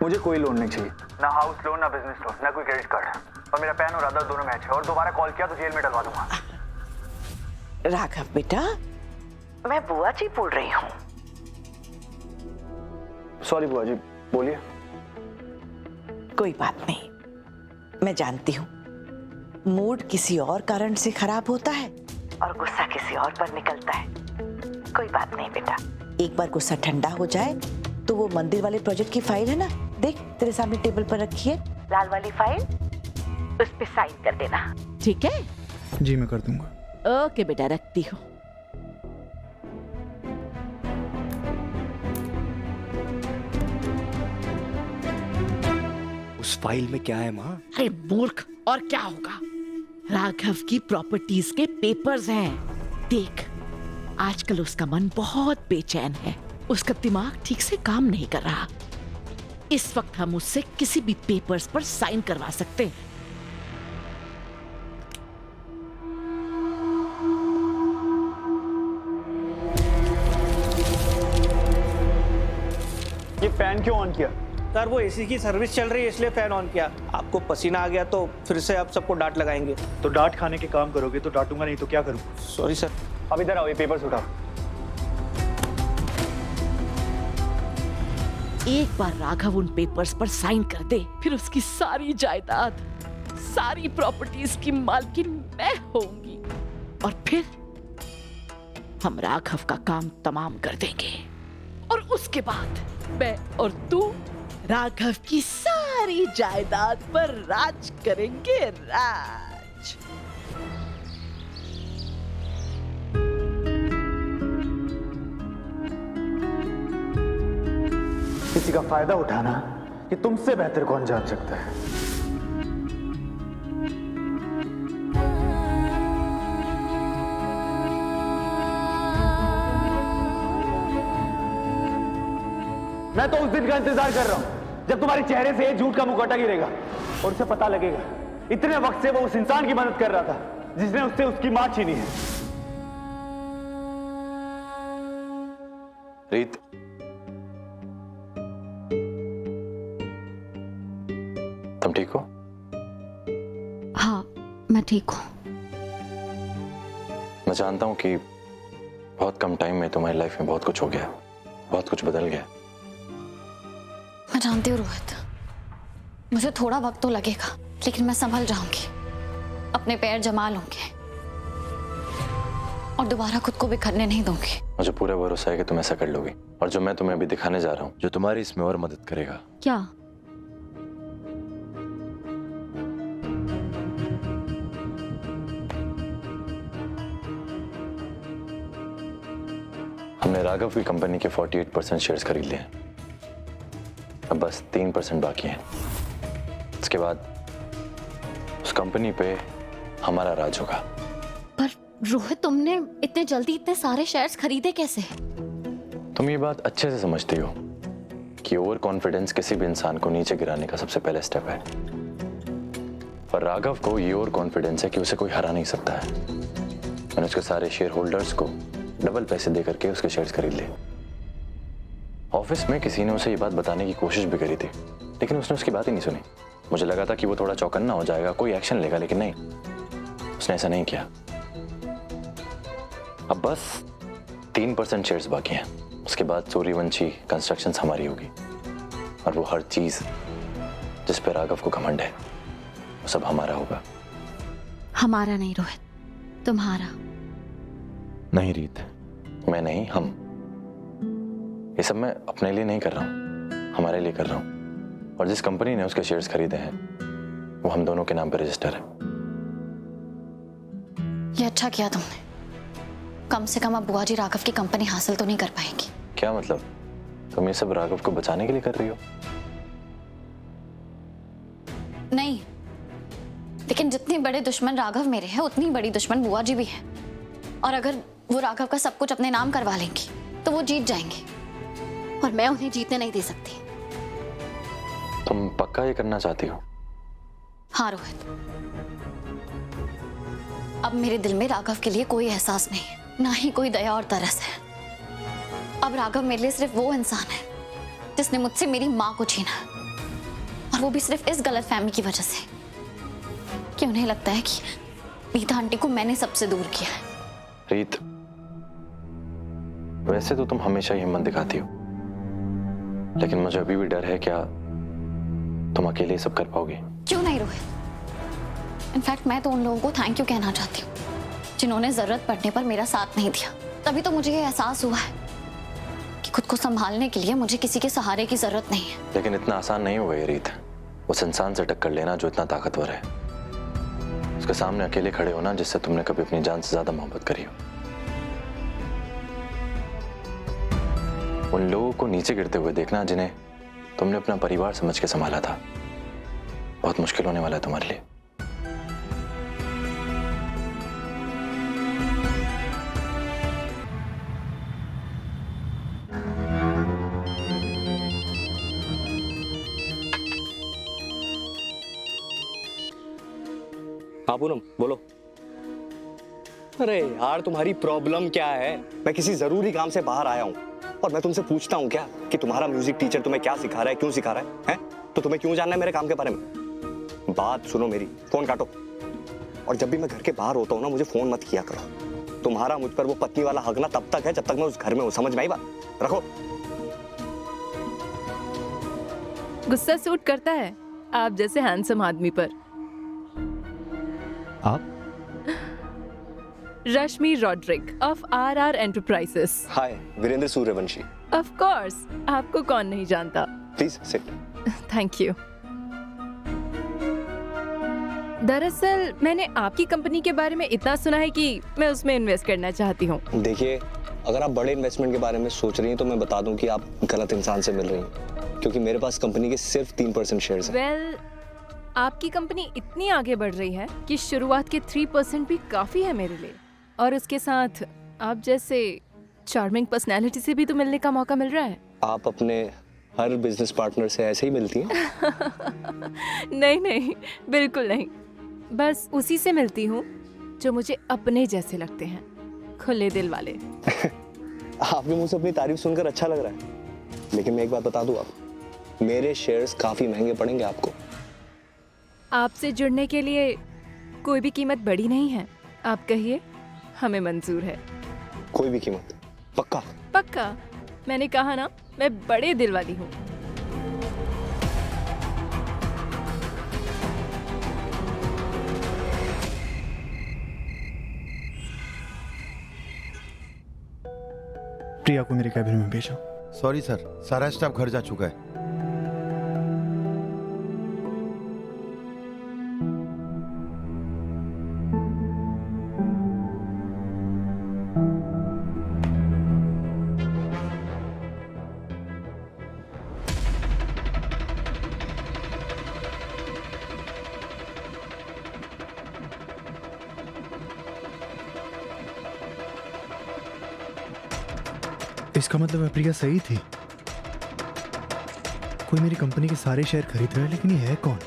मुझे कोई लोन नहीं चाहिए, ना हाउस लोन, ना बिजनेस लोन, ना कोई क्रेडिट कार्ड। और मेरा पैन और आधार दोनों मैच है, और दोबारा कॉल किया तो जेल में डलवा दूंगा। राघव बेटा, मैं बुआ जी बोल रही हूँ। सॉरी बुआ जी, बोलिए। कोई बात नहीं, मैं जानती हूँ मूड किसी और कारण से खराब होता है और गुस्सा किसी और पर निकलता है। कोई बात नहीं बेटा, एक बार गुस्सा ठंडा हो जाए तो वो मंदिर वाले प्रोजेक्ट की फाइल है ना, देख तेरे सामने टेबल पर रखी है, लाल वाली फाइल, उस पे साइन कर देना, ठीक है? जी मैं कर दूंगा। ओके बेटा, रखती हूँ। उस फाइल में क्या है माँ? अरे मूर्ख, और क्या होगा? राघव की प्रॉपर्टीज के पेपर्स हैं। देख, आजकल उसका मन बहुत बेचैन है, उसका दिमाग ठीक से काम नहीं कर रहा। इस वक्त हम उससे किसी भी पेपर्स पर साइन करवा सकते हैं। ये फैन क्यों ऑन किया? सर वो एसी की सर्विस चल रही है इसलिए फैन ऑन किया। आपको पसीना आ गया तो फिर से आप सबको डांट लगाएंगे। तो डांट खाने के काम करोगे तो डांटूंगा, नहीं तो क्या करूँ? Sorry sir. अब इधर आओ, ये पेपर्स उठाओ। एक बार राघव उन पेपर्स पर साइन कर दे, फिर उसकी सारी जायदाद, सारी प्रॉपर्टीज की मालकिन मैं होंगी, और फिर हम राघव का काम तमाम कर देंगे। और उसके बाद मैं और तू राघव की सारी जायदाद पर राज करेंगे, राज। किसी का फायदा उठाना ये तुमसे बेहतर कौन जान सकता है? मैं तो उस दिन का इंतजार कर रहा हूं जब तुम्हारे चेहरे से झूठ का मुखौटा गिरेगा और उसे पता लगेगा इतने वक्त से वो उस इंसान की मदद कर रहा था जिसने उससे उसकी मां छीनी है। रीत, तुम ठीक हो? हाँ, मैं ठीक हूँ। मैं जानता हूं कि बहुत कम टाइम में तुम्हारी लाइफ में बहुत कुछ हो गया, बहुत कुछ बदल गया। मैं जानती हूँ रोहित, मुझे थोड़ा वक्त तो लगेगा, लेकिन मैं संभल जाऊंगी, अपने पैर जमा लूंगी और दोबारा खुद को बिखरने नहीं दूंगी। मुझे पूरा भरोसा है कि तुम ऐसा कर लोगी, और जो मैं तुम्हें अभी दिखाने जा रहा हूँ जो तुम्हारी इसमें और मदद करेगा। क्या? हमने राघव की कंपनी के 48% शेयर्स खरीद लिए हैं, अब बस 3% बाकी हैं। उसके बाद उस कंपनी पे हमारा राज होगा। पर रोहित, तुमने इतने जल्दी इतने सारे शेयर्स खरीदे कैसे? तुम ये बात अच्छे से समझती हो कि ओवर कॉन्फिडेंस किसी भी इंसान को नीचे गिराने का सबसे पहला स्टेप है, और राघव को ये ओवर कॉन्फिडेंस है कि उसे कोई हरा नहीं सकता है। मैंने उसके सारे शेयर होल्डर्स को डबल पैसे दे करके उसके शेयर्स खरीद लिए। ऑफिस में किसी ने उसे ये बात बताने की कोशिश भी करी थी, लेकिन उसने उसकी बात ही नहीं सुनी। मुझे लगा था कि वो थोड़ा चौकन्ना हो जाएगा, कोई एक्शन लेगा, लेकिन नहीं, उसने ऐसा नहीं किया। अब बस 3% शेयर्स बाकी हैं। उसके बाद सूर्यवंशी कंस्ट्रक्शंस हमारी होगी, और वो हर चीज जिस पे राघव को घमंड है वो सब हमारा होगा। हमारा नहीं रोहित, तुम्हारा। नहीं रीत, मैं नहीं, हम। ये सब मैं अपने लिए नहीं कर रहा हूँ, हमारे लिए कर रहा हूँ। और जिस कंपनी ने उसके शेयर्स खरीदे हैं वो हम दोनों के नाम पे रजिस्टर है। ये अच्छा किया तुमने। कम से कम अब बुआ जी राघव की कंपनी हासिल तो नहीं कर पाएंगी। क्या मतलब? तुम ये सब राघव को बचाने के लिए कर रही हो? नहीं, लेकिन जितने बड़े दुश्मन राघव मेरे हैं उतनी बड़ी दुश्मन बुआ जी भी है। और अगर वो राघव का सब कुछ अपने नाम करवा लेंगी तो वो जीत जाएंगे, और मैं उन्हें जीतने नहीं दे सकती। तुम पक्का ये करना चाहती हो? हाँ रोहित, अब मेरे दिल में राघव के लिए कोई एहसास नहीं है, ना ही कोई दया और तरस है। अब राघव मेरे लिए सिर्फ वो इंसान है जिसने मुझसे मेरी माँ को छीना। और वो भी सिर्फ इस गलतफहमी की वजह से कि उन्हें लगता है कि रीता आंटी को मैंने सबसे दूर किया है। रीत, वैसे तो तुम हमेशा ही हिम्मत दिखाती हो, लेकिन मुझे अभी भी डर है क्या तुम अकेले ही सब कर पाओगे। क्यों नहीं रोहित, इनफैक्ट मैं तो उन लोगों को थैंक यू कहना चाहती हूँ जिन्होंने जरूरत पड़ने पर मेरा साथ नहीं दिया। तभी तो मुझे ये एहसास हुआ है कि खुद को संभालने के लिए मुझे किसी के सहारे की जरूरत नहीं है। लेकिन इतना आसान नहीं होगा ये रीत, उस इंसान से टक्कर लेना जो इतना ताकतवर है, उसके सामने अकेले खड़े होना जिससे तुमने कभी अपनी जान से ज्यादा मोहब्बत करी हो। उन लोगों को नीचे गिरते हुए देखना जिन्हें तुमने अपना परिवार समझ के संभाला था, बहुत मुश्किल होने वाला है तुम्हारे लिए। हाँ पूनम बोलो। अरे यार तुम्हारी प्रॉब्लम क्या है? मैं किसी जरूरी काम से बाहर आया हूँ और मैं तुमसे पूछता हूँ क्या कि तुम्हारा म्यूजिक टीचर तुम्हें क्या सिखा रहा है, क्यों सिखा रहा है? तो तुम्हें क्यों जानना है मेरे काम के बारे में? बात सुनो मेरी, फोन काटो। और जब भी मैं घर के बाहर होता हूँ ना, मुझे फोन मत किया करो। तुम्हारा मुझ पर वो पत्नी वाला हक ना तब तक है जब तक मैं उस घर में हूँ, समझ में आई बात? रखो। गुस्सा सूट करता है आप जैसे हैंडसम आदमी पर। आप? Rashmi Rodrick of RR enterprises. Hi, Virendra Suryavanshi. Of course, आपको कौन नहीं जानता। Please sit. Thank you. दरअसल मैंने आपकी कंपनी के बारे में इतना सुना है कि मैं उसमें इन्वेस्ट करना चाहती हूँ। देखिए, अगर आप बड़े इन्वेस्टमेंट के बारे में सोच रही हैं तो मैं बता दूं कि आप गलत इंसान से मिल रही हैं, क्योंकि मेरे पास कंपनी के सिर्फ 3% शेयर्स हैं। वेल, आपकी कंपनी इतनी आगे बढ़ रही है कि शुरुआत के 3% भी काफी है मेरे लिए, और उसके साथ आप जैसे चार्मिंग पर्सनैलिटी से भी तो मिलने का मौका मिल रहा है। आप अपने हर बिजनेस पार्टनर से ऐसे ही मिलती हैं? नहीं नहीं, बिल्कुल नहीं। बस उसी से मिलती हूँ जो मुझे अपने जैसे लगते हैं, खुले दिल वाले। आपके मुंह से अपनी तारीफ सुनकर अच्छा लग रहा है, लेकिन मैं एक बात बता दूं, आप मेरे शेयर्स काफी महंगे पड़ेंगे आपको। आपसे जुड़ने के लिए कोई भी कीमत बड़ी नहीं है। आप कहिए, हमें मंजूर है। कोई भी कीमत? पक्का? पक्का। मैंने कहा ना, मैं बड़े दिल वाली हूँ। प्रिया को मेरे कैबिन में भेजो। सॉरी सर, सारा स्टाफ घर जा चुका है। इसका मतलब प्रिया सही थी। कोई मेरी कंपनी के सारे शेयर खरीद रहा है, लेकिन ये है कौन?